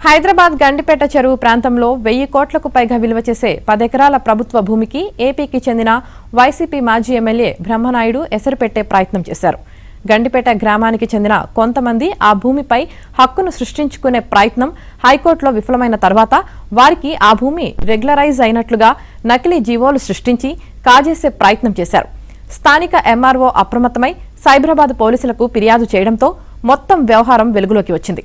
హైదరాబాద్ గండిపేట చెరువు ప్రాంతంలో 1000 కోట్లకు పైగా విలువ చేసే 10 ఎకరాల ప్రభుత్వ భూమికి ఏపీకి చెందిన వైసీపీ మాజీ ఎమ్మెల్యే బ్రహ్మనాయుడు ఎసరు పెట్టే ప్రయత్నం చేశారు. గండిపేట గ్రామానికి చెందిన కొంతమంది ఆ భూమిపై హక్కును సృష్టించుకునే ప్రయత్నం హైకోర్టులో విఫలమైన తర్వాత వారికి ఆ భూమి రెగ్యులరైజ్ అయినట్లుగా నకిలీ జీవోలు సృష్టించి కాజేసే ప్రయత్నం చేశారు. స్థానిక ఎంఆర్ఓ అప్రమత్తమై సైబరాబాద్ పోలీసులకు ఫిర్యాదు చేయడంతో మొత్తం వ్యవహారం వెలుగులోకి వచ్చింది.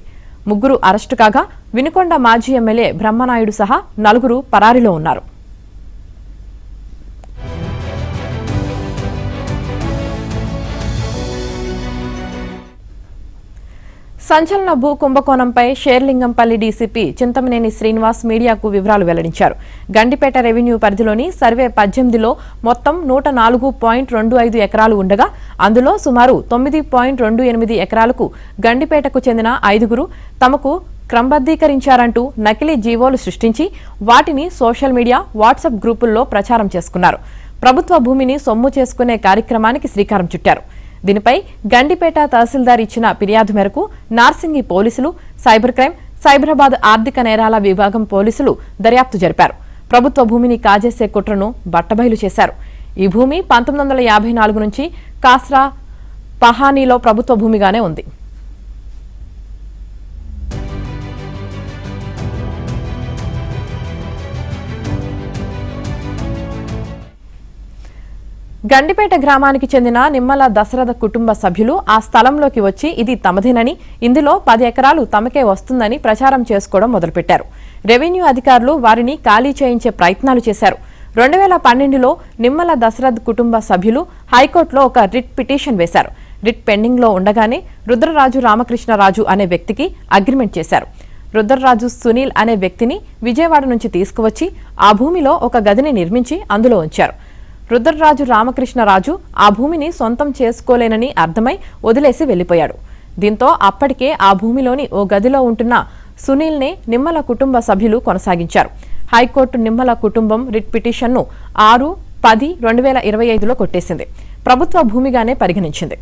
ముగ్గురు అరెస్టు కాగా వినుకొండ మాజీ ఎమ్మెల్యే బ్రహ్మనాయుడు సహా 4 పరారీలో ఉన్నారు. సంచలన భూ కుంభకోణంపై షేర్లింగంపల్లి డీసీపీ చింతమనేని శ్రీనివాస్ మీడియాకు వివరాలు వెల్లడించారు. గండిపేట రెవెన్యూ పరిధిలోని సర్వే 18లో మొత్తం 104.25 ఎకరాలు ఉండగా అందులో సుమారు 9.28 ఎకరాలకు గండిపేటకు చెందిన 5 తమకు క్రమబద్దీకరించారంటూ నకిలీ జీవోలు సృష్టించి వాటిని సోషల్ మీడియా, వాట్సాప్ గ్రూపుల్లో ప్రచారం చేసుకున్నారు. ప్రభుత్వ భూమిని సొమ్ము చేసుకునే కార్యక్రమానికి శ్రీకారం చుట్టారు. దీనిపై గండిపేట తహసీల్దార్ ఇచ్చిన ఫిర్యాదు మేరకు నార్సింగి పోలీసులు, సైబర్ క్రైమ్, సైబరాబాద్ ఆర్థిక నేరాల విభాగం పోలీసులు దర్యాప్తు జరిపారు. ప్రభుత్వ భూమిని కాజేసే కుట్రను బట్టబయలు చేశారు. ఈ భూమి 1954 నుంచి కాస్రా పహానీలో ప్రభుత్వ భూమిగానే ఉంది. గండిపేట గ్రామానికి చెందిన నిమ్మల దశరథ కుటుంబ సభ్యులు ఆ స్థలంలోకి వచ్చి ఇది తమదేనని, ఇందులో 10 ఎకరాలు తమకే వస్తుందని ప్రచారం చేసుకోవడం మొదలుపెట్టారు. రెవెన్యూ అధికారులు వారిని ఖాళీ చేయించే ప్రయత్నాలు చేశారు. 2012లో నిమ్మల దశరథ్ కుటుంబ సభ్యులు హైకోర్టులో ఒక రిట్ పిటిషన్ వేశారు. రిట్ పెండింగ్ లో ఉండగానే రుద్రరాజు రామకృష్ణరాజు అనే వ్యక్తికి అగ్రిమెంట్ చేశారు. రుద్రరాజు సునీల్ అనే వ్యక్తిని విజయవాడ నుంచి తీసుకువచ్చి ఆ భూమిలో ఒక గదిని నిర్మించి అందులో ఉంచారు. రుద్రరాజు రామకృష్ణరాజు ఆ భూమిని సొంతం చేసుకోలేనని అర్థమై వదిలేసి వెళ్లిపోయాడు. దీంతో అప్పటికే ఆ భూమిలోని ఓ గదిలో ఉంటున్న సునీల్నే నిమ్మల కుటుంబ సభ్యులు కొనసాగించారు. హైకోర్టు నిమ్మల కుటుంబం రిట్ పిటిషన్ను 6/10/2025లో కొట్టేసింది. ప్రభుత్వ భూమిగానే పరిగణించింది.